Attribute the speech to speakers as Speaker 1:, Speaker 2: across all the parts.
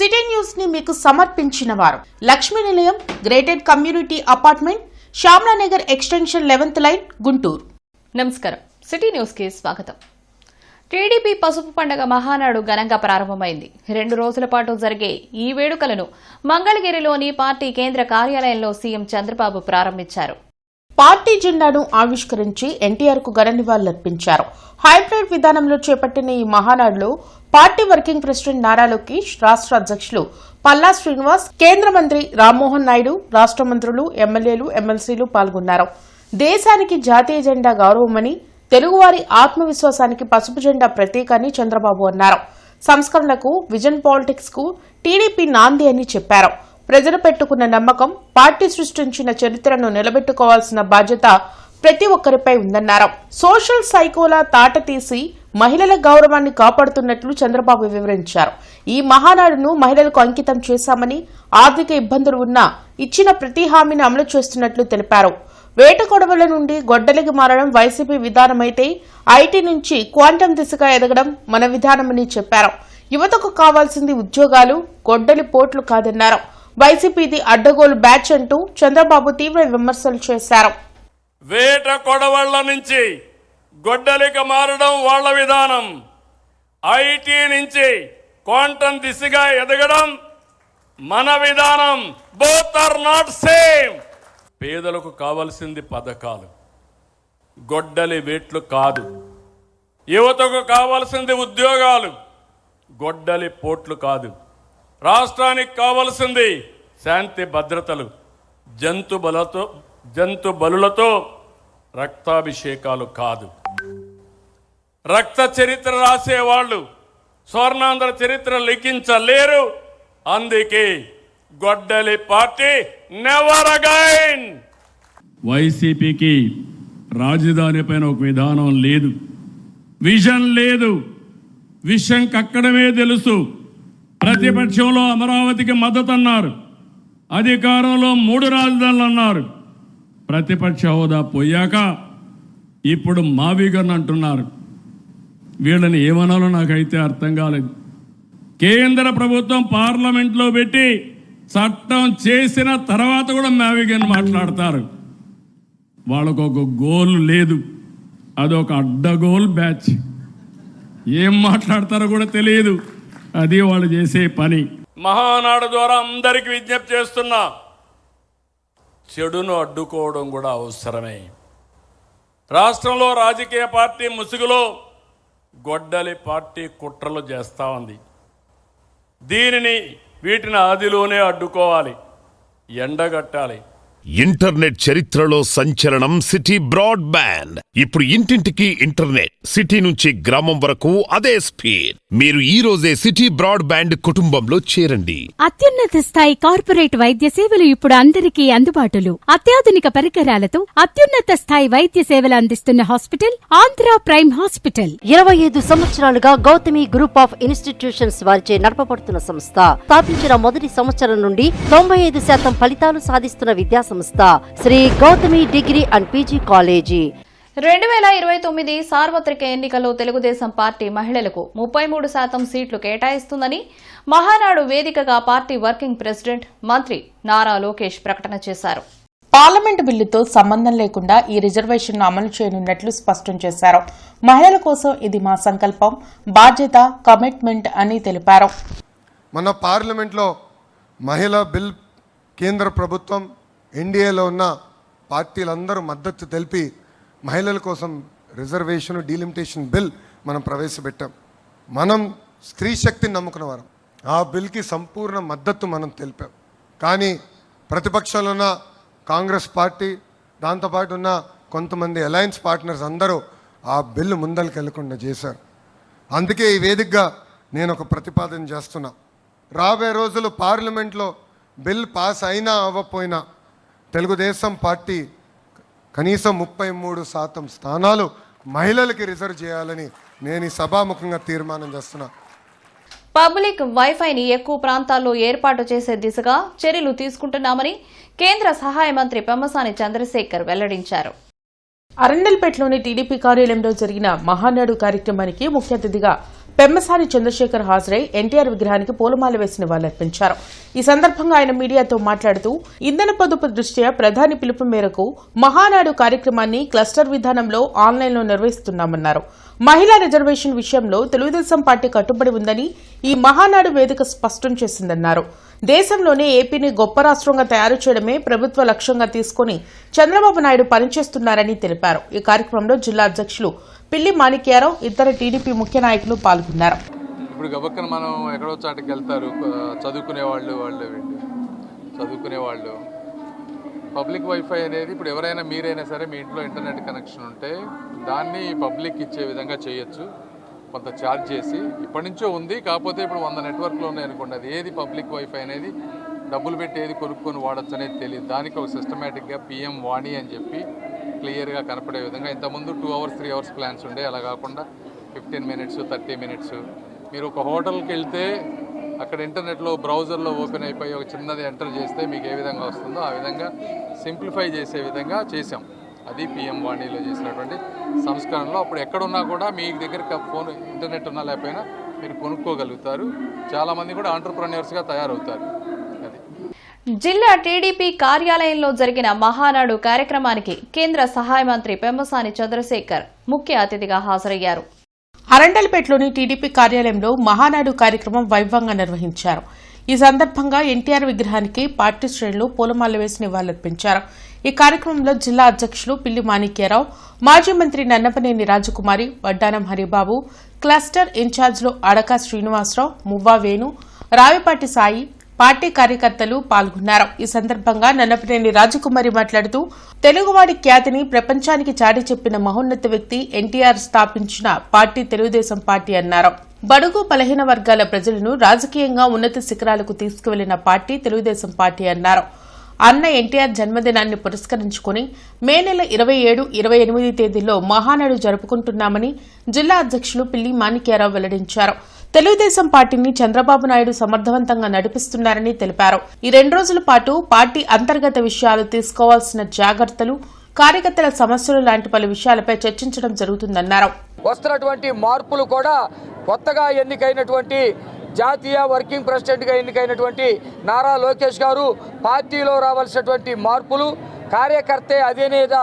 Speaker 1: City news ని మీకు సమర్పించిన వారు Lakshmi Nilayam gated community apartment Shyamalanagar extension 11th line Guntur.
Speaker 2: నమస్కారం. సిటీ న్యూస్ కి స్వాగతం. టీడీపీ పసుపు పండుగ మహానాడు ఘనంగా ప్రారంభమైంది. 2 రోజుల పాటు జరిగే ఈ వేడుకలను మంగళగిరిలోని పార్టీ కేంద్ర కార్యాలయంలో సీఎం చంద్రబాబు ప్రారంభించారు.
Speaker 1: పార్టీ జెండాను ఆవిష్కరించి ఎన్టీఆర్ కు ఘన నివాళులర్పించారు. హైబ్రిడ్ విధానంలో చేపట్టిన ఈ మహానాడులో party working president Nara Lokesh, రాష్ట్ర అధ్యక్షులు పల్లా శ్రీనివాస్, కేంద్ర మంత్రి రామ్మోహన్ నాయుడు, రాష్ట్ర మంత్రులు, ఎమ్మెల్యేలు, ఎమ్మెల్సీలు పాల్గొన్నారు. దేశానికి జాతీయ జెండా గౌరవమని, తెలుగువారి ఆత్మవిశ్వాసానికి పసుపు జెండా ప్రతీక అని చంద్రబాబు అన్నారు. సంస్కరణలకు, విజన్ పాలిటిక్స్ కు టీడీపీ నాంది అని చెప్పారు. ప్రజలు పెట్టుకున్న నమ్మకం, పార్టీ సృష్టించిన చరిత్రను నిలబెట్టుకోవాల్సిన బాధ్యత ప్రతి ఒక్కరిపై ఉందన్నారు. సోషల్ సైకోలా తాట తీసి మహిళల గౌరవాన్ని కాపాడుతున్నట్లు చంద్రబాబు వివరించారు. ఈ మహానాడును మహిళలకు అంకితం చేశామని, ఆర్థిక ఇబ్బందులు ఉన్నా ఇచ్చిన ప్రతి హామీని అమలు చేస్తున్నట్లు తెలిపారు. వేట కొడవల నుండి గొడ్డలికి మారడం వైసీపీ విధానమైతే, ఐటీ నుంచి క్వాంటం దిశగా ఎదగడం మన విధానమని చెప్పారు. యువతకు కావాల్సింది ఉద్యోగాలు, గొడ్డలి పోట్లు కాదన్నారు. వైసీపీది అడ్డగోలు బ్యాచ్ అంటూ చంద్రబాబు తీవ్ర విమర్శలు చేశారు.
Speaker 3: వేట కొడవళ్ల నుంచి గొడ్డలికి మారడం వాళ్ల విధానం, ఐటీ నుంచి క్వాంటం దిశగా ఎదగడం మన విధానం. Both are not same. పేదలకు కావాల్సింది పథకాలు, గొడ్డలి వేట్లు కాదు. యువతకు కావాల్సింది ఉద్యోగాలు, గొడ్డలి పోట్లు కాదు. రాష్ట్రానికి కావాల్సింది శాంతి భద్రతలు, జంతు బలులతో రక్తాభిషేకాలు కాదు. రక్త చరిత్ర రాసేవాళ్లు స్వర్ణాంధ్ర చరిత్ర లిఖించలేరు. అందుకే గొడ్డలి పార్టీ నెవర్ అగైన్.
Speaker 4: వైసీపీకి రాజధాని పైన ఒక విధానం లేదు, విజన్ లేదు. విషయం కక్కడమే తెలుసు. ప్రతిపక్షంలో అమరావతికి మద్దతు అన్నారు, అధికారంలో 3 రాజధానులు అన్నారు. ప్రతిపక్ష హోదా పోయాక ఇప్పుడు మావిగన్ అంటున్నారు. వీళ్ళని ఏమనాలో నాకైతే అర్థం కాలేదు. కేంద్ర ప్రభుత్వం పార్లమెంట్లో పెట్టి చట్టం చేసిన తర్వాత కూడా మావిగన్ మాట్లాడతారు. వాళ్ళకు ఒక గోల్ లేదు, అదొక అడ్డగోల్ బ్యాచ్. ఏం మాట్లాడతారో కూడా తెలియదు. అది వాళ్ళు చేసే పని.
Speaker 3: మహానాడు ద్వారా అందరికి విజ్ఞప్తి చేస్తున్నా, చెడును అడ్డుకోవడం కూడా అవసరమే. రాష్ట్రంలో రాజకీయ పార్టీ ముసుగులో గొడ్డలి పార్టీ కుట్రలు చేస్తూ ఉంది. వీటిని ఆదిలోనే అడ్డుకోవాలి, ఎండగట్టాలి.
Speaker 5: ఇంటర్నెట్ చరిత్రలో సంచలనం సిటీ బ్రాడ్బ్యాండ్. ఇప్పుడు ఇంటింటికి ఇంటర్నెట్, సిటీ నుంచి గ్రామం వరకు అదే స్పీడ్. మీరు ఈ రోజే సిటీ బ్రాడ్బ్యాండ్ కుటుంబంలో చేరండి.
Speaker 6: అత్యున్నత స్థాయి కార్పొరేట్ వైద్య సేవలు ఇప్పుడు అందరికీ అందుబాటులో. అత్యాధునిక పరికరాలతో అత్యున్నత స్థాయి వైద్య సేవలు అందిస్తున్న హాస్పిటల్ ఆంధ్ర ప్రైమ్ హాస్పిటల్.
Speaker 7: 25 సంవత్సరాలుగా గౌతమి గ్రూప్ ఆఫ్ ఇన్స్టిట్యూషన్స్ వారిచే నడపబడుతున్న సంస్థ. స్థాపించిన మొదటి సంవత్సరం నుండి 95% ఫలితాలు సాధిస్తున్న విద్యా సంస్థ Shri Gautami degree and PG college.
Speaker 2: 2029 సార్వత్రిక ఎన్నికల్లో తెలుగుదేశం పార్టీ మహిళలకు 33% సీట్లు కేటాయిస్తుందని మహానాడు వేదికగా పార్టీ వర్కింగ్ ప్రెసిడెంట్, మంత్రి నారా లోకేష్ ప్రకటన చేశారు.
Speaker 1: పార్లమెంటు బిల్లుతో సంబంధం లేకుండా ఈ రిజర్వేషన్ను అమలు చేయనున్నట్లు స్పష్టం చేశారు. మహిళల కోసం ఇది మా సంకల్పం, బాధ్యత, కమిట్మెంట్ అని తెలిపారు.
Speaker 8: మన పార్లమెంట్లో మహిళా బిల్ కేంద్ర ప్రభుత్వం, ఎన్డీఏలో ఉన్న పార్టీలందరూ మద్దతు తెలిపి మహిళల కోసం రిజర్వేషన్ డీలిమిటేషన్ బిల్ మనం ప్రవేశపెట్టాం. మనం స్త్రీ శక్తిని నమ్ముకున్న వారం. ఆ బిల్కి సంపూర్ణ మద్దతు మనం తెలిపాం. కానీ ప్రతిపక్షంలో ఉన్న కాంగ్రెస్ పార్టీ, దాంతోపాటు ఉన్న కొంతమంది అలయన్స్ పార్ట్నర్స్ అందరూ ఆ బిల్లు ముందరికి వెళ్లకుండా చేశారు. అందుకే ఈ వేదికగా నేను ఒక ప్రతిపాదన చేస్తున్నా. రాబోయే రోజులు పార్లమెంట్లో బిల్ పాస్ అయినా అవ్వకపోయినా తెలుగుదేశం పార్టీ కనీసం 33% స్థానాలు మహిళలకి రిజర్వ్ చేయాలని నేను ఈ సభాముఖంగా తీర్మానం చేస్తున్నా.
Speaker 2: పబ్లిక్ వైఫైని ఎక్కువ ప్రాంతాల్లో ఏర్పాటు చేసే దిశగా చర్యలు తీసుకుంటున్నామని కేంద్ర సహాయ మంత్రి పెమ్మసాని చంద్రశేఖర్ వెల్లడించారు.
Speaker 1: అరండల్పేటలోని టీడీపీ కార్యాలయంలో జరిగిన మహానాడు కార్యక్రమానికి ముఖ్య అతిథిగా పెమ్మసాని చంద్రశేఖర్ హాజరై ఎన్టీఆర్ విగ్రహానికి పూలమాల వేసి నివాళులర్పించారు. ఈ సందర్భంగా ఆయన మీడియాతో మాట్లాడుతూ ఇంధన పొదుపు దృష్ట్యా ప్రధాని పిలుపు మేరకు మహానాడు కార్యక్రమాన్ని క్లస్టర్ విధానంలో ఆన్లైన్లో నిర్వహిస్తున్నామన్నారు. మహిళా రిజర్వేషన్ విషయంలో తెలుగుదేశం పార్టీ కట్టుబడి ఉందని ఈ మహానాడు వేదిక స్పష్టం చేసిందన్నారు. దేశంలోనే ఏపీని గొప్ప రాష్ట్రంగా తయారు చేయడమే ప్రభుత్వ లక్ష్యంగా తీసుకుని చంద్రబాబు నాయుడు పనిచేస్తున్నారని తెలిపారు. ఈ కార్యక్రమంలో జిల్లా అధ్యక్షులు పిల్లి మాణిక్యారావు, ఇతర టీడీపీ ముఖ్య నాయకులు పాల్గొన్నారు.
Speaker 9: ఇప్పుడు గబక్కన మనం ఎక్కడో చాటుకి వెళ్తారు, చదువుకునే వాళ్ళు పబ్లిక్ వైఫై అనేది ఇప్పుడు ఎవరైనా మీరైనా సరే మీ ఇంట్లో ఇంటర్నెట్ కనెక్షన్ ఉంటే దాన్ని పబ్లిక్ ఇచ్చే విధంగా చేయొచ్చు. కొంత ఛార్జ్ చేసి ఇప్పటి నుంచో ఉంది, కాకపోతే ఇప్పుడు 100 నెట్వర్క్లు ఉన్నాయి అనుకోండి, అది ఏది పబ్లిక్ వైఫై అనేది డబ్బులు పెట్టి ఏది కొనుక్కొని వాడచ్చు అనేది తెలియదు. దానికి ఒక సిస్టమేటిక్గా పిఎం వాణి అని చెప్పి క్లియర్గా కనపడే విధంగా, ఇంతకుముందు 2 hours 3 hours ప్లాన్స్ ఉండే, అలా కాకుండా 15 minutes 30 minutes. మీరు ఒక హోటల్కి వెళ్తే అక్కడ ఇంటర్నెట్లో బ్రౌజర్లో ఓపెన్ అయిపోయి ఒక చిన్నది ఎంటర్ చేస్తే మీకు ఏ విధంగా వస్తుందో ఆ విధంగా సింప్లిఫై చేసే విధంగా చేసాం. అది పిఎం వాణిలో చేసినటువంటి సంస్కరణలో. అప్పుడు ఎక్కడున్నా కూడా మీ దగ్గర ఫోన్ ఇంటర్నెట్ ఉన్నా లేకపోయినా మీరు కొనుక్కోగలుగుతారు. చాలామంది కూడా ఆంటర్ప్రెన్యూర్స్గా తయారవుతారు. అది
Speaker 2: జిల్లా టీడీపీ కార్యాలయంలో జరిగిన మహానాడు కార్యక్రమానికి కేంద్ర సహాయ మంత్రి పెమ్మసాని చంద్రశేఖర్ ముఖ్య అతిథిగా హాజరయ్యారు.
Speaker 1: అరండల్పేటలోని టీడీపీ కార్యాలయంలో మహానాడు కార్యక్రమం వైభవంగా నిర్వహించారు. ఈ సందర్భంగా ఎన్టీఆర్ విగ్రహానికి పార్టీ శ్రేణులు పూలమాల వేసి నివాళులర్పించారు. ఈ కార్యక్రమంలో జిల్లా అధ్యక్షులు పిల్లి మాణిక్యారావు, మాజీ మంత్రి నన్నపనేని రాజకుమారి, వడ్డానం హరిబాబు, క్లస్టర్ ఇన్ఛార్జ్లు అడక శ్రీనివాసరావు, మువ్వా వేణు, రావిపాటి సాయి, పార్టీ కార్యకర్తలు పాల్గొన్నారు. ఈ సందర్భంగా నన్నపనేని రాజకుమారి మాట్లాడుతూ తెలుగువాడి ఖ్యాతిని ప్రపంచానికి చాటి చెప్పిన మహోన్నత వ్యక్తి ఎన్టీఆర్ స్థాపించిన పార్టీ తెలుగుదేశం పార్టీ అన్నారు. బడుగు బలహీన వర్గాల ప్రజలను రాజకీయంగా ఉన్నత శిఖరాలకు తీసుకువెళ్లిన పార్టీ తెలుగుదేశం పార్టీ అన్నారు. అన్న ఎన్టీఆర్ జన్మదినాన్ని పురస్కరించుకుని మే నెల 27, 28 తేదీల్లో మహానాడు జరుపుకుంటున్నామని జిల్లా అధ్యక్షులు పిల్లి మాణిక్యారావు వెల్లడించారు. తెలుగుదేశం పార్టీని చంద్రబాబు నాయుడు సమర్థవంతంగా నడిపిస్తున్నారని తెలిపారు. ఈ 2 రోజుల పాటు పార్టీ అంతర్గత విషయాలు, తీసుకోవాల్సిన జాగ్రత్తలు, కార్యకర్తల సమస్యలు లాంటి పలు విషయాలపై చర్చించడం జరుగుతుందన్నారు.
Speaker 10: వస్తున్నటువంటి మార్పులు కూడా కొత్తగా ఎన్నికైనటువంటి జాతీయ వర్కింగ్ ప్రెసిడెంట్గా ఎన్నికైనటువంటి నారా లోకేష్ గారు పార్టీలో రావాల్సినటువంటి మార్పులు, కార్యకర్తే అధినేత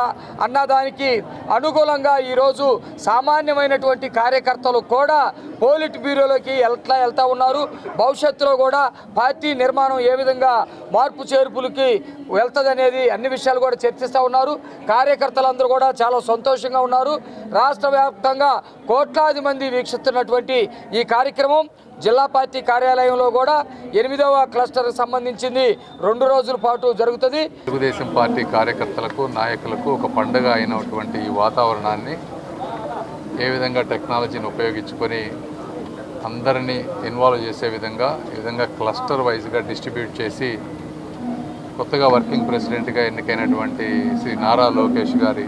Speaker 10: అన్నదానికి అనుకూలంగా ఈరోజు సామాన్యమైనటువంటి కార్యకర్తలు కూడా పోలిట్ బ్యూరోలోకి వెళ్తా ఉన్నారు. భవిష్యత్తులో కూడా పార్టీ నిర్మాణం ఏ విధంగా మార్పు చేర్పులకి వెళ్తుందనేది అన్ని విషయాలు కూడా చర్చిస్తూ ఉన్నారు. కార్యకర్తలందరూ కూడా చాలా సంతోషంగా ఉన్నారు. రాష్ట్ర వ్యాప్తంగా కోట్లాది మంది వీక్షిస్తున్నటువంటి ఈ కార్యక్రమం జిల్లా పార్టీ కార్యాలయంలో కూడా 8వ క్లస్టర్కి సంబంధించింది 2 రోజుల పాటు జరుగుతుంది.
Speaker 9: తెలుగుదేశం పార్టీ కార్యకర్తలకు, నాయకులకు ఒక పండుగ అయినటువంటి ఈ వాతావరణాన్ని ఏ విధంగా టెక్నాలజీని ఉపయోగించుకొని అందరినీ ఇన్వాల్వ్ చేసే విధంగా, ఈ విధంగా క్లస్టర్ వైజ్గా డిస్ట్రిబ్యూట్ చేసి కొత్తగా వర్కింగ్ ప్రెసిడెంట్గా ఎన్నికైనటువంటి శ్రీ నారా లోకేష్ గారి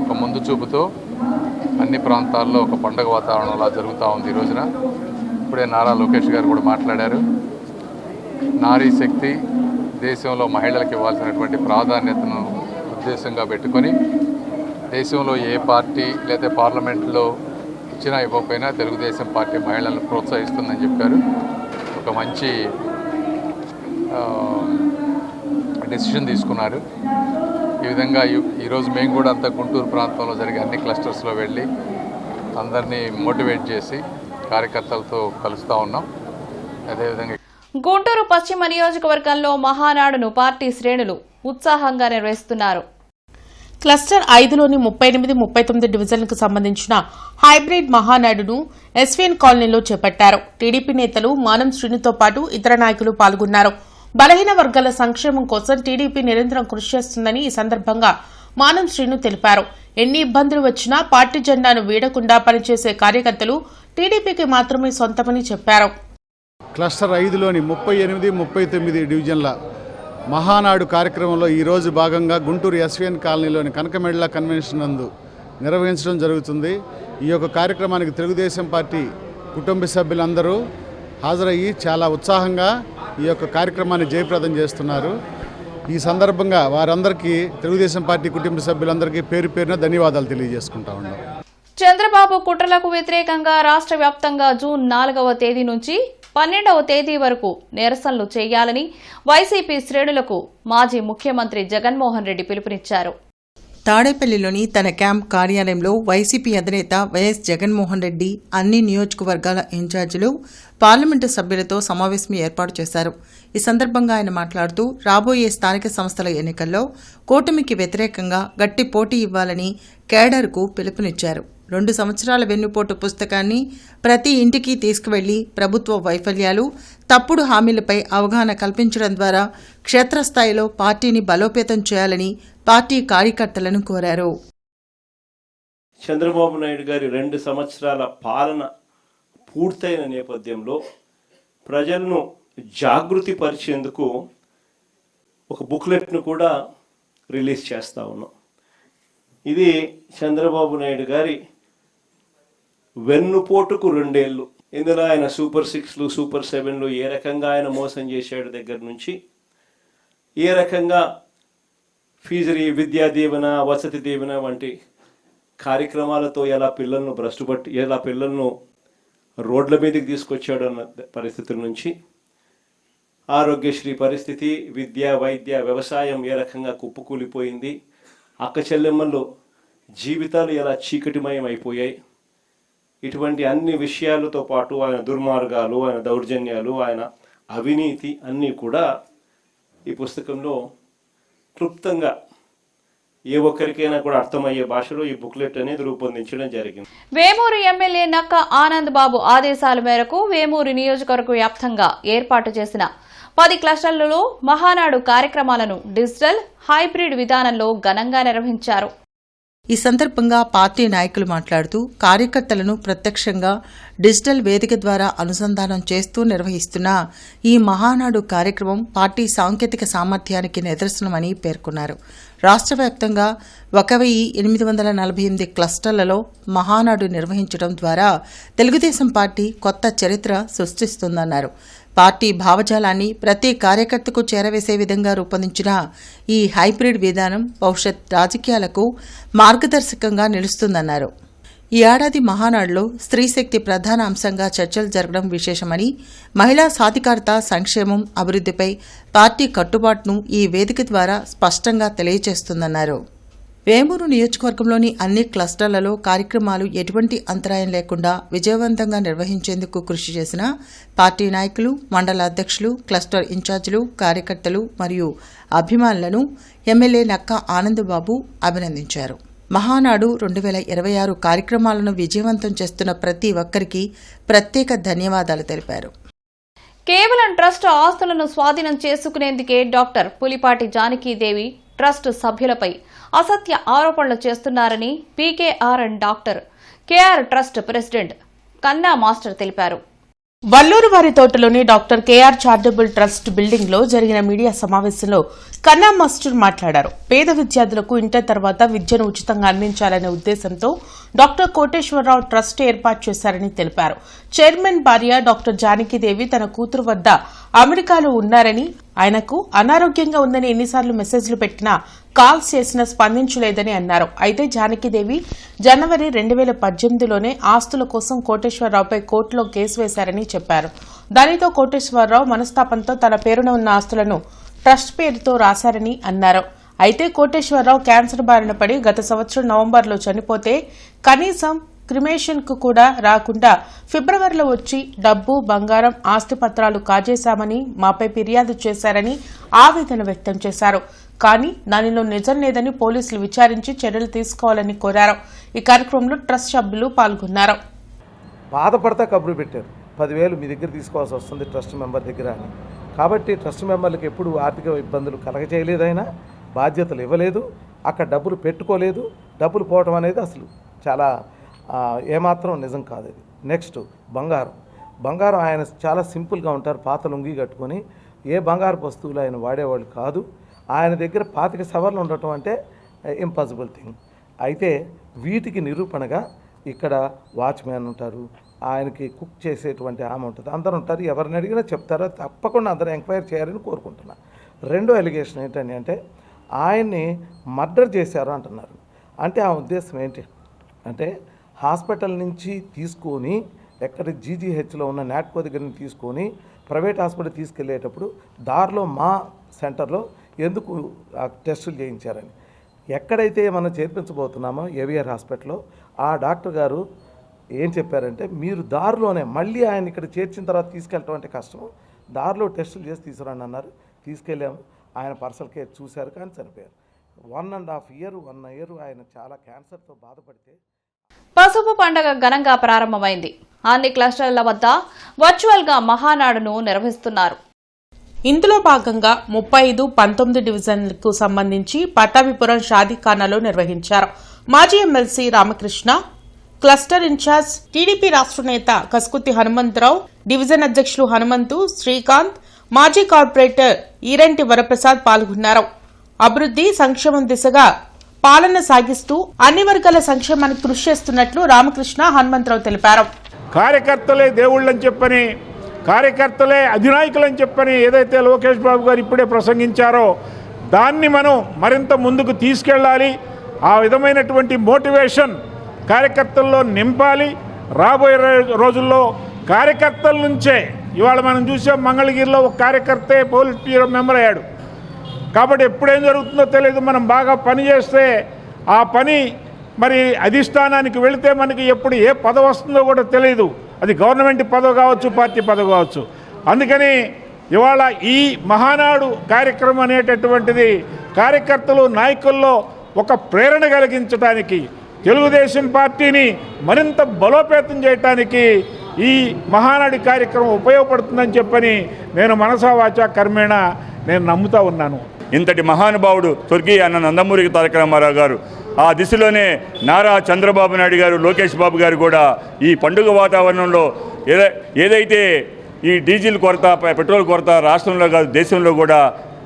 Speaker 9: ఒక ముందు చూపుతో అన్ని ప్రాంతాల్లో ఒక పండుగ వాతావరణంలా జరుగుతూ ఉంది. ఈ రోజున ఇప్పుడే నారా లోకేష్ గారు కూడా మాట్లాడారు. నారీ శక్తి, దేశంలో మహిళలకు ఇవ్వాల్సినటువంటి ప్రాధాన్యతను ఉద్దేశంగా పెట్టుకొని దేశంలో ఏ పార్టీ లేదా పార్లమెంట్లో ఇచ్చినా ఇవ్వకపోయినా తెలుగుదేశం పార్టీ మహిళలను ప్రోత్సహిస్తుందని చెప్పారు. ఒక మంచి డెసిషన్ తీసుకున్నారు. ఈ విధంగా ఈరోజు మేము కూడా అంత గుంటూరు ప్రాంతంలో జరిగే అన్ని క్లస్టర్స్లో వెళ్ళి అందరినీ మోటివేట్ చేసి కార్యకర్తలతో కలుస్తూ ఉన్నాం. అదేవిధంగా
Speaker 2: గుంటూరు పశ్చిమ నియోజకవర్గంలో మహానాడును పార్టీ శ్రేణులు ఉత్సాహంగా నిర్వహిస్తున్నారు.
Speaker 1: క్లస్టర్ 5లోని 38, 39 డివిజన్లకు సంబంధించిన హైబ్రిడ్ మహానాడును ఎస్వీఎన్ కాలనీలో చేపట్టారు. టీడీపీ నేతలు మానం శ్రీనుతో పాటు ఇతర నాయకులు పాల్గొన్నారు. బలహీన వర్గాల సంక్షేమం కోసం టీడీపీ నిరంతరం కృషి చేస్తుందని ఈ సందర్భంగా మానం శ్రీను తెలిపారు. ఎన్ని ఇబ్బందులు వచ్చినా పార్టీ జెండాను వీడకుండా పనిచేసే కార్యకర్తలు టీడీపీకి మాత్రమే సొంతమని చెప్పారు.
Speaker 11: క్లస్టర్ 5లోని 38, 39 డివిజన్ల మహానాడు కార్యక్రమంలో ఈరోజు భాగంగా గుంటూరు ఎస్వీఎన్ కాలనీలోని కనకమెడ్ల కన్వెన్షన్ నందు నిర్వహించడం జరుగుతుంది. ఈ యొక్క కార్యక్రమానికి తెలుగుదేశం పార్టీ కుటుంబ సభ్యులందరూ హాజరయ్యి చాలా ఉత్సాహంగా ఈ యొక్క కార్యక్రమాన్ని జయప్రదం చేస్తున్నారు. ఈ సందర్భంగా వారందరికీ, తెలుగుదేశం పార్టీ కుటుంబ సభ్యులందరికీ పేరు పేరున ధన్యవాదాలు తెలియజేసుకుంటా ఉన్నాం.
Speaker 2: చంద్రబాబు కుట్రలకు వ్యతిరేకంగా రాష్ట్ర వ్యాప్తంగా జూన్ 4వ తేదీ నుంచి 12వ తేదీ వరకు నిరసనలు చేయాలని వైసీపీ శ్రేణులకు మాజీ ముఖ్యమంత్రి జగన్మోహన్ రెడ్డి పిలుపునిచ్చారు.
Speaker 12: తాడేపల్లిలోని తన క్యాంప్ కార్యాలయంలో వైసీపీ అధినేత వైఎస్ జగన్మోహన్ రెడ్డి అన్ని నియోజకవర్గాల ఇన్ఛార్జీలు, పార్లమెంటు సభ్యులతో సమావేశం ఏర్పాటు చేశారు. ఈ సందర్భంగా ఆయన మాట్లాడుతూ రాబోయే స్థానిక సంస్థల ఎన్నికల్లో కూటమికి వ్యతిరేకంగా గట్టి పోటీ ఇవ్వాలని కేడర్కు పిలుపునిచ్చారు. 2 సంవత్సరాల వెన్నుపోటు పుస్తకాన్ని ప్రతి ఇంటికి తీసుకువెళ్లి ప్రభుత్వ వైఫల్యాలు, తప్పుడు హామీలపై అవగాహన కల్పించడం ద్వారా క్షేత్రస్థాయిలో పార్టీని బలోపేతం చేయాలని పార్టీ కార్యకర్తలను కోరారు.
Speaker 13: చంద్రబాబు నాయుడు గారి 2 సంవత్సరాల పాలన పూర్తయిన నేపథ్యంలో ప్రజలను జాగృతి పరిచేందుకు ఒక బుక్లెట్ను కూడా రిలీజ్ చేస్తా ఉన్నాం. ఇది చంద్రబాబు నాయుడు గారి వెన్నుపోటుకు 2 ఏళ్ళు. ఇందులో ఆయన సూపర్ 6లు, సూపర్ 7లు ఏ రకంగా ఆయన మోసం చేశాడు దగ్గర నుంచి, ఏ రకంగా ఫీజు విద్యా దీవెన, వసతి దీవెన వంటి కార్యక్రమాలతో ఎలా పిల్లలను రోడ్ల మీదకి తీసుకొచ్చాడు అన్న పరిస్థితుల నుంచి, ఆరోగ్యశ్రీ పరిస్థితి, విద్య, వైద్య, వ్యవసాయం ఏ రకంగా కుప్పకూలిపోయింది, అక్క చెల్లెమ్మలు జీవితాలు ఎలా చీకటిమయం అయిపోయాయి, ఇటువంటి అన్ని విషయాలతో పాటు ఆయన దుర్మార్గాలు, ఆయన దౌర్జన్యాలు, ఆయన అవినీతి అన్నీ కూడా ఈ పుస్తకంలో క్లుప్తంగా ఏ ఒక్కరికైనా కూడా అర్థమయ్యే భాషలో ఈ బుక్లెట్ అనేది రూపొందించడం జరిగింది.
Speaker 2: వేమూరు ఎమ్మెల్యే నక్క ఆనంద్ బాబు ఆదేశాల మేరకు వేమూరు నియోజకవర్గ వ్యాప్తంగా ఏర్పాటు చేసిన 10 క్లస్టర్లలో మహానాడు కార్యక్రమాలను డిజిటల్, హైబ్రిడ్ విధానంలో ఘనంగా నిర్వహించారు.
Speaker 12: ఈ సందర్భంగా పార్టీ నాయకులు మాట్లాడుతూ కార్యకర్తలను ప్రత్యక్షంగా డిజిటల్ వేదిక ద్వారా అనుసంధానం చేస్తూ నిర్వహిస్తున్న ఈ మహానాడు కార్యక్రమం పార్టీ సాంకేతిక సామర్థ్యానికి నిదర్శనమని పేర్కొన్నారు. రాష్ట్ర వ్యాప్తంగా 1848 క్లస్టర్లలో మహానాడు నిర్వహించడం ద్వారా తెలుగుదేశం పార్టీ కొత్త చరిత్ర సృష్టిస్తుందన్నారు. పార్టీ భావజాలాన్ని ప్రతి కార్యకర్తకు చేరవేసే విధంగా రూపొందించిన ఈ హైబ్రిడ్ విధానం భవిష్యత్ రాజకీయాలకు మార్గదర్శకంగా నిలుస్తుందన్నారు. ఈ ఏడాది మహానాడులో స్త్రీశక్తి ప్రధాన అంశంగా చర్చలు జరగడం విశేషమని, మహిళా సాధికారత, సంక్షేమం, అభివృద్ధిపై పార్టీ కట్టుబాటును ఈ వేదిక ద్వారా స్పష్టంగా తెలియజేస్తుందన్నారు. వేమూరు నియోజకవర్గంలోని అన్ని క్లస్టర్లలో కార్యక్రమాలు ఎటువంటి అంతరాయం లేకుండా విజయవంతంగా నిర్వహించేందుకు కృషి చేసిన పార్టీ నాయకులు, మండల అధ్యక్షులు, క్లస్టర్ ఇన్ఛార్జీలు, కార్యకర్తలు మరియు అభిమానులను ఎమ్మెల్యే నక్కా ఆనందబాబు అభినందించారు. మహానాడు 2026 కార్యక్రమాలను విజయవంతం చేస్తున్న ప్రతి ఒక్కరికి ప్రత్యేక ధన్యవాదాలు తెలిపారు.
Speaker 2: కేవలం ట్రస్ట్ ఆస్తులను స్వాధీనం చేసుకునేందుకే డాక్టర్ పులిపాటి జానకీదేవి ట్రస్ట్ సభ్యులపై అసత్య ఆరోపణలు చేస్తున్నారని PKRN doctor KR trust president Kanna master తెలిపారు.
Speaker 1: వల్లూరు వారి తోటలోని doctor KR charitable trust building లో జరిగిన మీడియా సమావేశంలో కన్నా మాస్టర్ మాట్లాడారు. పేద విద్యార్థులకు ఇంటర్ తర్వాత విద్యను ఉచితంగా అందించాలనే ఉద్దేశంతో డాక్టర్ కోటేశ్వరరావు ట్రస్ట్ ఏర్పాటు చేశారని తెలిపారు. చైర్మన్ భార్య డాక్టర్ జానకీదేవి తన కూతురు వద్ద అమెరికాలో ఉన్నారని, ఆయనకు అనారోగ్యంగా ఉందని ఎన్నిసార్లు మెసేజ్లు పెట్టినా కాల్స్ చేసినా స్పందించలేదని అన్నారు. అయితే జానకీదేవి జనవరి 2018లోనే ఆస్తుల కోసం కోటేశ్వరరావుపై కోర్టులో కేసు వేశారని చెప్పారు. దానితో కోటేశ్వరరావు మనస్తాపంతో తన పేరున ఉన్న ఆస్తులను ట్రస్ట్ పేరుతో రాశారని అన్నారు. అయితే కోటేశ్వరరావు క్యాన్సర్ బారిన పడి గత సంవత్సరం నవంబర్లో చనిపోతే కనీసం క్రిమేషన్ కు కూడా రాకుండా ఫిబ్రవరిలో వచ్చి డబ్బు, బంగారం, ఆస్తిపత్రాలు కాజేశామని మాపై ఫిర్యాదు చేశారని ఆవేదన వ్యక్తం చేశారు. కానీ దానిలో నిజం లేదని పోలీసులు విచారించి చర్యలు తీసుకోవాలని కోరారు. ఈ కార్యక్రమంలో ట్రస్ట్ సభ్యులు పాల్గొన్నారు.
Speaker 14: బాధపడతా కబురు పెట్టారు, 10,000 మీ దగ్గర తీసుకోవాల్సి వస్తుంది ట్రస్ట్ మెంబర్ దగ్గర అని. కాబట్టి ట్రస్ట్ మెంబర్లకు ఎప్పుడు ఆర్థిక ఇబ్బందులు కలగచేయలేదైనా, బాధ్యతలు ఇవ్వలేదు, అక్కడ డబ్బులు పెట్టుకోలేదు. డబ్బులు పోవటం అనేది అసలు చాలా ఏమాత్రం నిజం కాదు. అది నెక్స్ట్ బంగారం ఆయన చాలా సింపుల్గా ఉంటారు. పాత లుంగి కట్టుకొని ఏ బంగారు వస్తువులు ఆయన వాడేవాళ్ళు కాదు. ఆయన దగ్గర 25 సవర్లు ఉండటం అంటే ఇంపాసిబుల్ థింగ్. అయితే వీటికి నిరూపణగా ఇక్కడ వాచ్మ్యాన్ ఉంటారు, ఆయనకి కుక్ చేసేటువంటి ఆమె ఉంటుంది, అందరూ ఉంటారు. ఎవరిని అడిగినా చెప్తారో, తప్పకుండా అందరూ ఎంక్వైరీ చేయాలని కోరుకుంటున్నాను. రెండో ఎలిగేషన్ ఏంటని అంటే ఆయన్ని మర్డర్ చేశారు అంటున్నారు. అంటే ఆ ఉద్దేశం ఏంటి అంటే హాస్పిటల్ నుంచి తీసుకొని ఎక్కడ జీజీహెచ్లో ఉన్న నాట్కో దగ్గర నుంచి తీసుకొని ప్రైవేట్ హాస్పిటల్ తీసుకెళ్ళేటప్పుడు దారిలో మా సెంటర్లో ఎందుకు టెస్టులు చేయించారని, ఎక్కడైతే మనం చేర్పించబోతున్నామో ఏవిఆర్ హాస్పిటల్లో ఆ డాక్టర్ గారు ఏం చెప్పారంటే, మీరు దారిలోనే మళ్ళీ ఆయన ఇక్కడ చేర్చిన తర్వాత తీసుకెళ్ళటం అంటే కష్టం, దారిలో టెస్టులు చేసి తీసుకురండి అన్నారు. తీసుకెళ్ళాము. ఆయన పర్సనల్ కేర్ చూశారు, కానీ చనిపోయారు. 1.5 ఇయర్ ఆయన చాలా క్యాన్సర్తో బాధపడితే.
Speaker 2: పసుపు పండుగ ఘనంగా ప్రారంభమైంది. అన్ని క్లస్టర్ల వద్ద వర్చువల్ గా మహానాడును నిర్వహిస్తున్నారు.
Speaker 1: ఇందులో భాగంగా 35, 19 డివిజన్లకు సంబంధించి పట్టాభిపురం షాదీఖానాలో నిర్వహించారు. మాజీ MLC Ramakrishna, cluster incharge TDP రాష్ట్ర నేత కస్కుతి హనుమంతరావు, డివిజన్ అధ్యక్షులు హనుమంతు, శ్రీకాంత్, మాజీ కార్పొరేటర్ ఈరంటి వరప్రసాద్ పాల్గొన్నారు. అభివృద్ధి సంక్షేమం దిశగా పాలన సాగిస్తూ అన్ని వర్గాల సంక్షేమానికి కృషి చేస్తున్నట్లు రామకృష్ణ, హనుమంతరావు తెలిపారు.
Speaker 4: కార్యకర్తలే దేవుళ్ళని చెప్పని, కార్యకర్తలే అధినాయకులని చెప్పని ఏదైతే లోకేష్ బాబు గారు ఇప్పుడే ప్రసంగించారో దాన్ని మనం మరింత ముందుకు తీసుకెళ్ళాలి. ఆ విధమైనటువంటి మోటివేషన్ కార్యకర్తల్లో నింపాలి. రాబోయే రోజుల్లో కార్యకర్తల నుంచే, ఇవాళ మనం చూసాం మంగళగిరిలో ఒక కార్యకర్తే పోలిట్ బ్యూరో మెంబర్ అయ్యాడు. కాబట్టి ఎప్పుడేం జరుగుతుందో తెలియదు. మనం బాగా పని చేస్తే ఆ పని మరి అధిష్టానానికి వెళితే మనకి ఎప్పుడు ఏ పదవి వస్తుందో కూడా తెలియదు. అది గవర్నమెంట్ పదవి కావచ్చు, పార్టీ పదవి కావచ్చు. అందుకని ఇవాళ ఈ మహానాడు కార్యక్రమం అనేటటువంటిది కార్యకర్తలు, నాయకుల్లో ఒక ప్రేరణ కలిగించడానికి, తెలుగుదేశం పార్టీని మరింత బలోపేతం చేయడానికి ఈ మహానాడు కార్యక్రమం ఉపయోగపడుతుందని చెప్పని నేను మనసా వాచా కర్మేణ నేను నమ్ముతా ఉన్నాను.
Speaker 15: ఇంతటి మహానుభావుడు స్వర్గీయ అన్న నందమూరి తారక రామారావు గారు, ఆ దిశలోనే నారా చంద్రబాబు నాయుడు గారు, లోకేష్ బాబు గారు కూడా ఈ పండుగ వాతావరణంలో ఏదైతే ఈ డీజిల్ కొరత, పెట్రోల్ కొరత రాష్ట్రంలో కాదు దేశంలో కూడా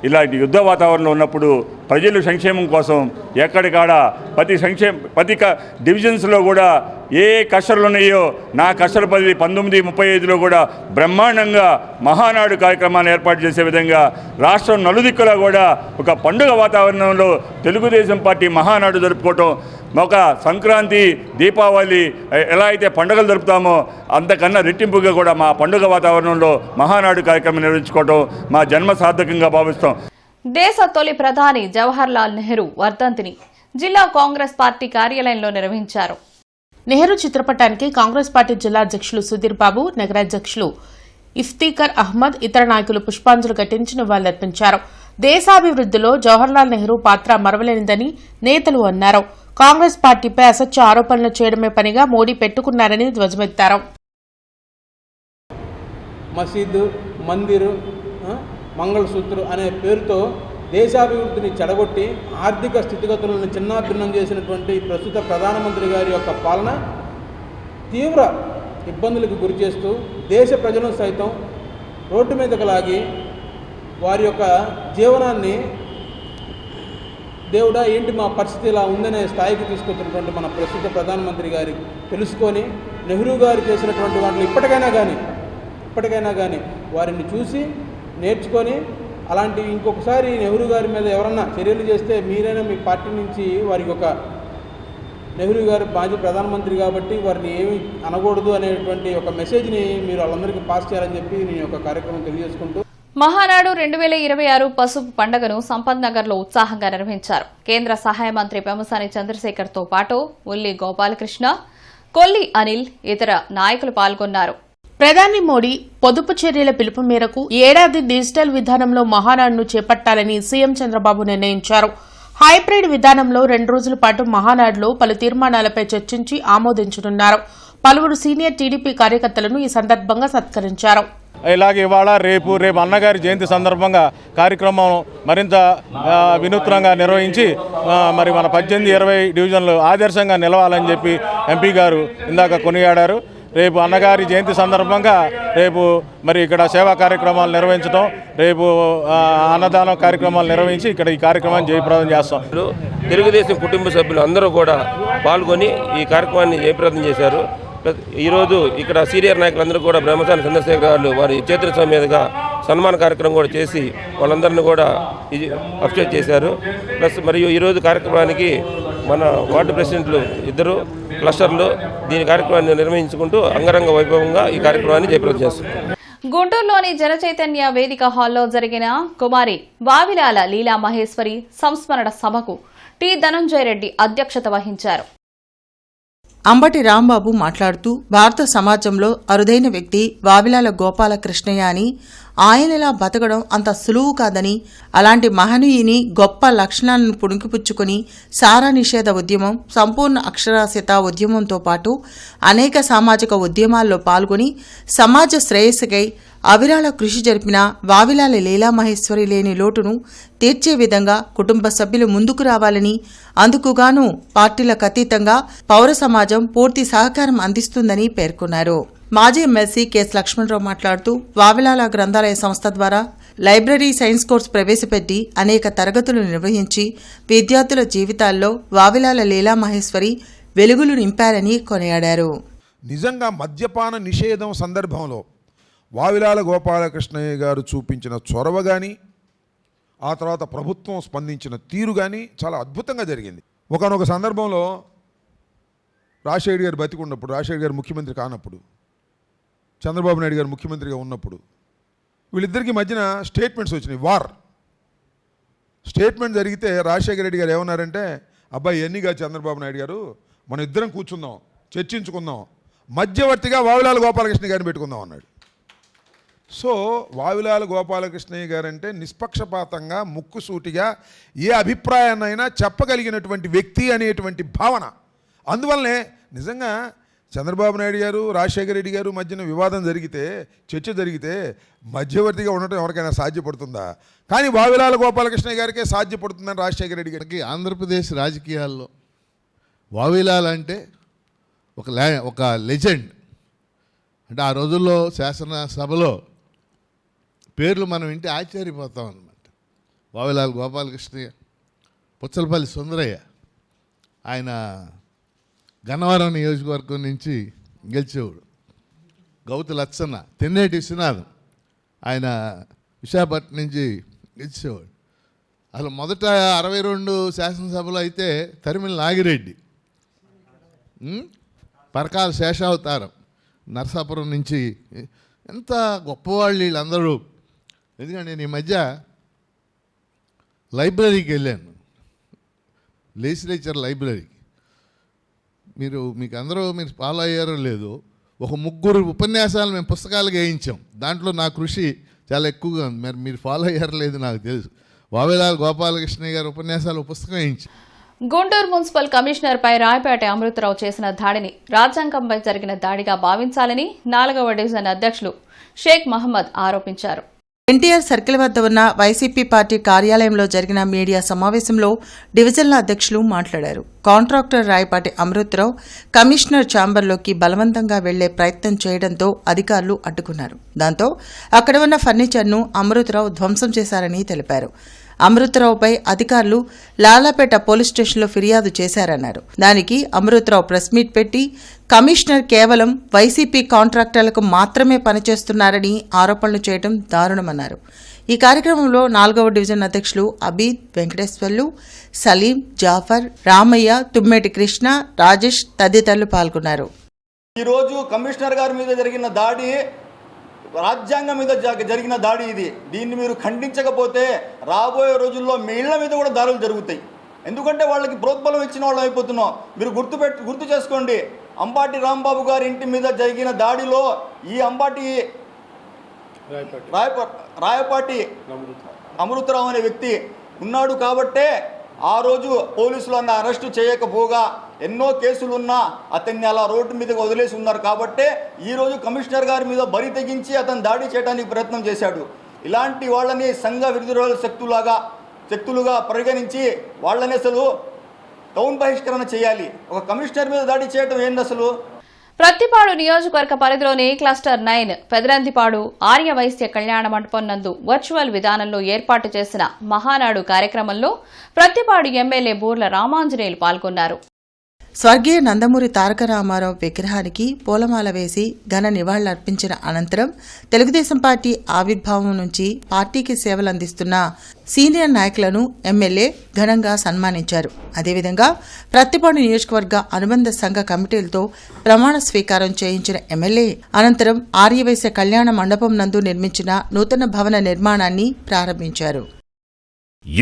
Speaker 15: ఇలాంటి యుద్ధ వాతావరణంలో ఉన్నప్పుడు ప్రజల సంక్షేమం కోసం ఎక్కడికాడ ప్రతి డివిజన్స్లో కూడా ఏ కష్టలు ఉన్నాయో నా కష్టల పరిధి 1935లో కూడా బ్రహ్మాండంగా మహానాడు కార్యక్రమాన్ని ఏర్పాటు చేసే విధంగా రాష్ట్రం నలుదిక్కులా కూడా ఒక పండుగ వాతావరణంలో తెలుగుదేశం పార్టీ మహానాడు జరుపుకోవటం, ఒక సంక్రాంతి, దీపావళి ఎలా అయితే పండుగలు జరుపుతామో అంతకన్నా రెట్టింపుగా కూడా మా పండుగ వాతావరణంలో మహానాడు కార్యక్రమం నిర్వహించుకోవటం మా జన్మ సార్థకంగా భావిస్తాం.
Speaker 2: దేశ తొలి ప్రధాని జవహర్ లాల్ నెహ్రూ వర్ధంతిని జిల్లా కాంగ్రెస్ పార్టీ కార్యాలయంలో నిర్వహించారు.
Speaker 1: నెహ్రూ చిత్రపటానికి కాంగ్రెస్ పార్టీ జిల్లా అధ్యక్షులు సుధీర్ బాబు, నగరాధ్యక్షులు ఇఫ్తీకర్ అహ్మద్, ఇతర నాయకులు పుష్పాంజలి ఘటించి నివాళులర్పించారు. దేశాభివృద్ధిలో జవహర్లాల్ నెహ్రూ పాత్ర మరవలేనిదని నేతలు అన్నారు. కాంగ్రెస్ పార్టీపై అసత్య ఆరోపణలు చేయడమే పనిగా మోడీ పెట్టుకున్నారని ధ్వజమెత్తారు.
Speaker 16: మసీదు, మందిరు, మంగళసూత్రు అనే పేరుతో దేశాభివృద్ధిని చెడగొట్టి ఆర్థిక స్థితిగతులను చిన్నాభిన్నం చేసినటువంటి ప్రస్తుత ప్రధానమంత్రి గారి యొక్క పాలన తీవ్ర ఇబ్బందులకు గురి చేస్తూ దేశ ప్రజలను సైతం రోడ్డు మీదకు లాగి వారి యొక్క జీవనాన్ని దేవుడా ఏంటి మా పరిస్థితి ఇలా ఉందనే స్థాయికి తీసుకొచ్చినటువంటి మన ప్రస్తుత ప్రధానమంత్రి గారి తెలుసుకొని నెహ్రూ గారు చేసినటువంటి వాటిని ఇప్పటికైనా కానీ వారిని చూసి నేర్చుకొని అలాంటి ఇంకొకసారి నెహ్రూ గారి మీద ఎవరన్నా చర్యలు చేస్తే మీరైనా మీ పార్టీ నుంచి వారికి ఒక నెహ్రూ గారు మాజీ ప్రధానమంత్రి కాబట్టి వారిని ఏమి అనకూడదు అనేటువంటి ఒక మెసేజ్ని మీరు వాళ్ళందరికీ పాస్ చేయాలని చెప్పి నేను ఒక కార్యక్రమం తెలియజేసుకుంటూ
Speaker 2: మహానాడు 2026 పసుపు పండుగను సంపత్ నగర్ లో ఉత్సాహంగా నిర్వహించారు. కేంద్ర సహాయ మంత్రి పెమ్మసాని చంద్రశేఖర్ తో పాటు ఉల్లి గోపాలకృష్ణ, కొల్లి అనిల్, ఇతర నాయకులు పాల్గొన్నారు.
Speaker 1: ప్రధాని మోడీ పొదుపు చర్యల పిలుపు మేరకు ఏడాది డిజిటల్ విధానంలో మహానాడును చేపట్టాలని సీఎం చంద్రబాబు నిర్ణయించారు. హైబ్రిడ్ విధానంలో 2 రోజుల పాటు మహానాడులో పలు తీర్మానాలపై చర్చించి ఆమోదించనున్నారు. పలువురు సీనియర్ టీడీపీ కార్యకర్తలను ఈ సందర్భంగా సత్కరించారు.
Speaker 11: ఇలాగే ఇవాళ రేపు అన్నగారి జయంతి సందర్భంగా కార్యక్రమం మరింత వినూత్నంగా నిర్వహించి మరి మన 18-20 డివిజన్లు ఆదర్శంగా నిలవాలని చెప్పి ఎంపీ గారు ఇందాక కొనియాడారు. రేపు అన్నగారి జయంతి సందర్భంగా రేపు మరి ఇక్కడ సేవా కార్యక్రమాలు నిర్వహించడం, రేపు అన్నదానం కార్యక్రమాలు నిర్వహించి ఇక్కడ ఈ కార్యక్రమాన్ని జయప్రదం చేస్తాం.
Speaker 17: తెలుగుదేశం కుటుంబ సభ్యులు అందరూ కూడా పాల్గొని ఈ కార్యక్రమాన్ని జయప్రదం చేశారు. ఈరోజు ఇక్కడ సీనియర్ నాయకులందరూ కూడా బ్రహ్మసాని చంద్రశేఖర్ గారు వారి చేతుల మీదుగా సన్మాన కార్యక్రమం కూడా చేసి వాళ్ళందరినీ కూడా అప్రిషియేట్ చేశారు. ప్లస్ మరియు ఈరోజు కార్యక్రమానికి మన వార్డు ప్రెసిడెంట్లు ఇద్దరు క్లస్టర్లు దీని కార్యక్రమాన్ని నిర్వహించుకుంటూ అంగరంగ వైభవంగా ఈ కార్యక్రమాన్ని జయప్రదం చేస్తున్నారు.
Speaker 2: గుంటూరులోని జనచైతన్య వేదిక హాల్లో జరిగిన కుమారి వావిలాల లీలా మహేశ్వరి సంస్మరణ సభకు టి ధనంజయ రెడ్డి అధ్యక్షత వహించారు.
Speaker 12: అంబటి రాంబాబు మాట్లాడుతూ భారత సమాజంలో అరుదైన వ్యక్తి వావిలాల గోపాలకృష్ణయ్య అని, ఆయనలా బతకడం అంత సులువు కాదని, అలాంటి మహనీయుని గొప్ప లక్షణాలను పుణికిపుచ్చుకుని సారా నిషేధ ఉద్యమం, సంపూర్ణ అక్షరాస్యత ఉద్యమంతో పాటు అనేక సామాజిక ఉద్యమాల్లో పాల్గొని సమాజ శ్రేయస్సుకై అవిరాళ కృషి జరిపిన వావిలాల లీలామహేశ్వరి లేని లోటును తీర్చే విధంగా కుటుంబ సభ్యులు ముందుకు రావాలని, అందుకుగాను పార్టీలకు అతీతంగా పౌర సమాజం పూర్తి సహకారం అందిస్తుందని పేర్కొన్నారు. మాజీ ఎమ్మెల్సీ కెఎస్ లక్ష్మణరావు మాట్లాడుతూ వావిలాల గ్రంథాలయ సంస్థ ద్వారా లైబ్రరీ సైన్స్ కోర్సు ప్రవేశపెట్టి అనేక తరగతులు నిర్వహించి విద్యార్థుల జీవితాల్లో వావిలాల లీలామహేశ్వరి వెలుగులు నింపారని కొనియాడారు.
Speaker 18: నిజంగా మద్యపాన నిషేధం సందర్భంలో వావిలాల గోపాలకృష్ణయ్య గారు చూపించిన చొరవ కానీ, ఆ తర్వాత ప్రభుత్వం స్పందించిన తీరు కానీ చాలా అద్భుతంగా జరిగింది. ఒకానొక సందర్భంలో రాజశేఖర్ గారు బతికున్నప్పుడు, రాజశేఖర్ గారు ముఖ్యమంత్రి కానప్పుడు, చంద్రబాబు నాయుడు గారు ముఖ్యమంత్రిగా ఉన్నప్పుడు వీళ్ళిద్దరికీ మధ్యన స్టేట్మెంట్స్ వచ్చినాయి. స్టేట్మెంట్ జరిగితే రాజశేఖర రెడ్డి గారు ఏమన్నారంటే, అబ్బాయి ఎన్నిగా చంద్రబాబు నాయుడు గారు మనం ఇద్దరం కూర్చుందాం, చర్చించుకుందాం, మధ్యవర్తిగా వావిలాల గోపాలకృష్ణ గారిని పెట్టుకుందాం అన్నాడు. సో వావిలాల గోపాలకృష్ణయ్య గారంటే నిష్పక్షపాతంగా ముక్కుసూటిగా ఏ అభిప్రాయాన్నైనా చెప్పగలిగినటువంటి వ్యక్తి అనేటువంటి భావన. అందువల్లనే నిజంగా చంద్రబాబు నాయుడు గారు రాజశేఖర రెడ్డి గారు మధ్యన వివాదం జరిగితే, చర్చ జరిగితే మధ్యవర్తిగా ఉండటం ఎవరికైనా సాధ్యపడుతుందా? కానీ వావిలాల గోపాలకృష్ణయ్య గారికే సాధ్యపడుతుందని రాజశేఖర రెడ్డి గారికి.
Speaker 11: ఆంధ్రప్రదేశ్ రాజకీయాల్లో వావిలాల అంటే ఒక లెజెండ్. అంటే ఆ రోజుల్లో శాసనసభలో పేర్లు మనం వింటే ఆశ్చర్యపోతాం అన్నమాట. వావిలాల గోపాలకృష్ణయ్య, పుచ్చలపల్లి సుందరయ్య, ఆయన గన్నవరం నియోజకవర్గం నుంచి గెలిచేవాడు. గౌతు లచ్చన్న, తెన్నేటి విశ్వనాథం, ఆయన విశాఖపట్నం నుంచి గెలిచేవాడు. అసలు మొదట 62 శాసనసభలో అయితే తరిమిల నాగిరెడ్డి, పరకాల శేషావతారం, నరసాపురం నుంచి, ఎంత గొప్పవాళ్ళు వీళ్ళందరూ. ఎందుకంటే నేను ఈ మధ్య లైబ్రరీకి వెళ్ళాను, లెజిస్లేచర్ లైబ్రరీకి. మీకు అందరూ మీరు ఫాలో అయ్యారో లేదో, ఒక 3 ఉపన్యాసాలు మేము పుస్తకాలుగా వేయించాం. దాంట్లో నా కృషి చాలా ఎక్కువగా ఉంది. మరి మీరు ఫాలో అయ్యారో లేదు నాకు తెలుసు. వావిలాల గోపాలకృష్ణయ్య గారు ఉపన్యాసాలు పుస్తకం వేయించాం.
Speaker 2: గుంటూరు మున్సిపల్ కమిషనర్పై రాయపేట అమృతరావు చేసిన దాడిని రాజ్యాంగంపై జరిగిన దాడిగా భావించాలని 4వ డివిజన్ అధ్యక్షులు షేక్ మహమ్మద్ ఆరోపించారు.
Speaker 12: ఎన్టీఆర్ సర్కిల్ వద్ద ఉన్న వైసీపీ పార్టీ కార్యాలయంలో జరిగిన మీడియా సమావేశంలో డివిజన్ల అధ్యక్షులు మాట్లాడారు. కాంట్రాక్టర్ రాయపాటి అమృతరావు కమిషనర్ ఛాంబర్లోకి బలవంతంగా వెళ్లే ప్రయత్నం చేయడంతో అధికారులు అడ్డుకున్నారు. దాంతో అక్కడ ఉన్న ఫర్నిచర్ను అమృతరావు ధ్వంసం చేశారని తెలిపారు. అమృతరావుపై అధికారులు లాలాపేట పోలీస్ స్టేషన్లో ఫిర్యాదు చేశారన్నారు. దానికి అమృతరావు ప్రెస్ మీట్ పెట్టి కమిషనర్ కేవలం వైసీపీ కాంట్రాక్టర్లకు మాత్రమే పనిచేస్తున్నారని ఆరోపణలు చేయడం దారుణమన్నారు. ఈ కార్యక్రమంలో 4వ డివిజన్ అధ్యక్షులు అబీద్, వెంకటేశ్వర్లు, సలీం, జాఫర్, రామయ్య, తుమ్మేటి కృష్ణ, రాజేష్ తదితరులు పాల్గొన్నారు.
Speaker 19: ఈరోజు కమిషనర్ గారి మీద జరిగిన దాడి రాజ్యాంగం మీద జరిగిన దాడి ఇది. దీన్ని మీరు ఖండించకపోతే రాబోయే రోజుల్లో మీ ఇళ్ల మీద కూడా దాడులు జరుగుతాయి. ఎందుకంటే వాళ్ళకి ప్రోత్బలం ఇచ్చిన వాళ్ళు అయిపోతున్నాం. మీరు గుర్తు చేసుకోండి, అంబాటి రాంబాబు గారి ఇంటి మీద జరిగిన దాడిలో ఈ అంబాటి రాయపాటి అమృతరావు అనే వ్యక్తి ఉన్నాడు కాబట్టే ఆ రోజు పోలీసులు అరెస్టు చేయకపోగా ఎన్నో కేసులున్నా అతన్ని అలా రోడ్డు మీదకి వదిలేసి ఉన్నారు. కాబట్టే ఈరోజు కమిషనర్ గారి మీద బరి తెగించి అతను దాడి చేయడానికి ప్రయత్నం చేశాడు. ఇలాంటి వాళ్ళని సంఘ విరోధ శక్తులుగా పరిగణించి వాళ్ళని అసలు టౌన్ బహిష్కరణ చేయాలి. ఒక కమిషనర్ మీద దాడి చేయడం ఏంటి అసలు?
Speaker 2: ప్రత్తిపాడు నియోజకవర్గ పరిధిలోని క్లస్టర్ 9 పెదరంతిపాడు ఆర్య వైశ్య కళ్యాణ మండపం నందు వర్చువల్ విధానంలో ఏర్పాటు చేసిన మహానాడు కార్యక్రమంలో ప్రత్తిపాడు ఎమ్మెల్యే బూర్ల రామాంజనేయులు పాల్గొన్నారు.
Speaker 12: స్వర్గీయ నందమూరి తారక రామారావు విగ్రహానికి పూలమాల వేసి ఘన నివాళులర్పించిన అనంతరం తెలుగుదేశం పార్టీ ఆవిర్భావం నుంచి పార్టీకి సేవలందిస్తున్న సీనియర్ నాయకులను ఎమ్మెల్యే ఘనంగా సన్మానించారు. అదేవిధంగా ప్రత్తిపాడు నియోజకవర్గ అనుబంధ సంఘ కమిటీలతో ప్రమాణ స్వీకారం చేయించిన ఎమ్మెల్యే అనంతరం ఆర్యవైశ్య కళ్యాణ మండపం నందు నిర్మించిన నూతన భవన నిర్మాణాన్ని ప్రారంభించారు.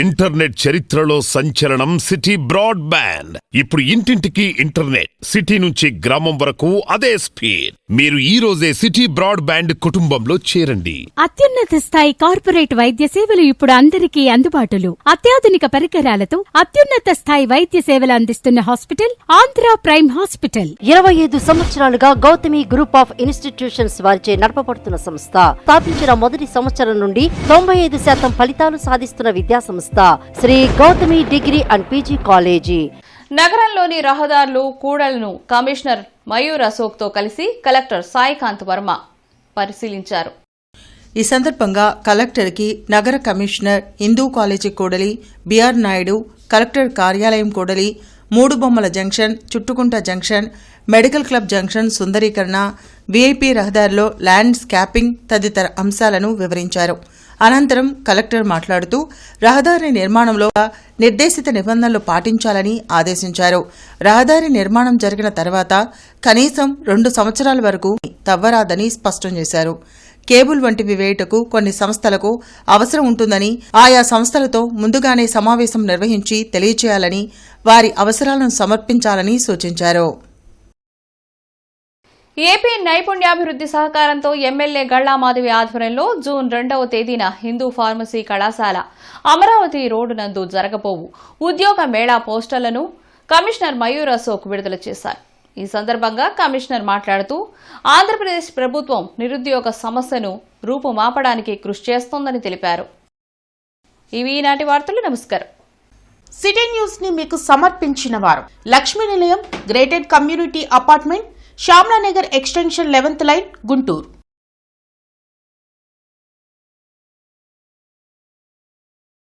Speaker 5: ఇంటర్నెట్ చరిత్రలో సంచలనం సిటీ బ్రాడ్బ్యాండ్. ఇప్పుడు ఇంటింటికి ఇంటర్నెట్, సిటీ నుంచి గ్రామం వరకు అదే స్పీడ్. మీరు ఈ రోజే సిటీ బ్రాడ్బ్యాండ్ కుటుంబంలో చేరండి.
Speaker 6: అత్యున్నత స్థాయి కార్పొరేట్ వైద్య సేవలు ఇప్పుడు అందరికీ అందుబాటులో. అత్యాధునిక పరికరాలతో అత్యున్నత స్థాయి వైద్య సేవలు అందిస్తున్న హాస్పిటల్ ఆంధ్ర ప్రైమ్ హాస్పిటల్.
Speaker 7: 25 సంవత్సరాలుగా గౌతమి గ్రూప్ ఆఫ్ ఇన్స్టిట్యూషన్స్ వారిచే నడపబడుతున్న సంస్థ. స్థాపించిన మొదటి సంవత్సరం నుండి 95% ఫలితాలు సాధిస్తున్న విద్యా సంస్థ Shri Gautami degree and PG college.
Speaker 2: నగరంలోని రహదారులు, కూడళ్లను కమిషనర్ మయూర్ అశోక్ తో కలిసి కలెక్టర్ సాయికాంత్ వర్మ పరిశీలించారు.
Speaker 12: ఈ సందర్భంగా కలెక్టర్కి నగర కమిషనర్ హిందూ కాలేజీ కూడలి, బిఆర్ నాయుడు, కలెక్టర్ కార్యాలయం కూడలి, మూడు బొమ్మల junction, చుట్టుకుంట junction, medical club junction సుందరీకరణ, వీఐపీ రహదారిలో ల్యాండ్ స్కాపింగ్ తదితర అంశాలను వివరించారు. అనంతరం కలెక్టర్ మాట్లాడుతూ రహదారి నిర్మాణంలో నిర్దేశిత నిబంధనలు పాటించాలని ఆదేశించారు. రహదారి నిర్మాణం జరిగిన తర్వాత కనీసం 2 సంవత్సరాల వరకు తవ్వరాదని స్పష్టం చేశారు. కేబుల్ వంటివి వేయుటకు కొన్ని సంస్థలకు అవసరం ఉంటుందని, ఆయా సంస్థలతో ముందుగానే సమావేశం నిర్వహించి తెలియచేయాలని, వారి అవసరాలను సమర్పించాలని సూచించారు.
Speaker 2: ఏపీ నైపుణ్యాభివృద్ధి సహకారంతో ఎమ్మెల్యే గళ్లా మాధవి ఆధ్వర్యంలో జూన్ 2వ తేదీన హిందూ ఫార్మసీ కళాశాల అమరావతి రోడ్డు నందు జరగబోవు ఉద్యోగ మేళా పోస్టర్లను కమిషనర్ మయూర్ అశోక్ విడుదల చేశారు. ఈ సందర్భంగా కమిషనర్ మాట్లాడుతూ ఆంధ్రప్రదేశ్ ప్రభుత్వం నిరుద్యోగ సమస్యను రూపుమాపడానికి కృషి చేస్తోందని తెలిపారు. ఇవి ఈనాటి వార్తలు. నమస్కారం.
Speaker 1: సిటీ న్యూస్ ని మీకు సమర్పించిన వారు Lakshmi Nilayam, gated community apartment, Shyamlanagar extension 11th line, Guntur.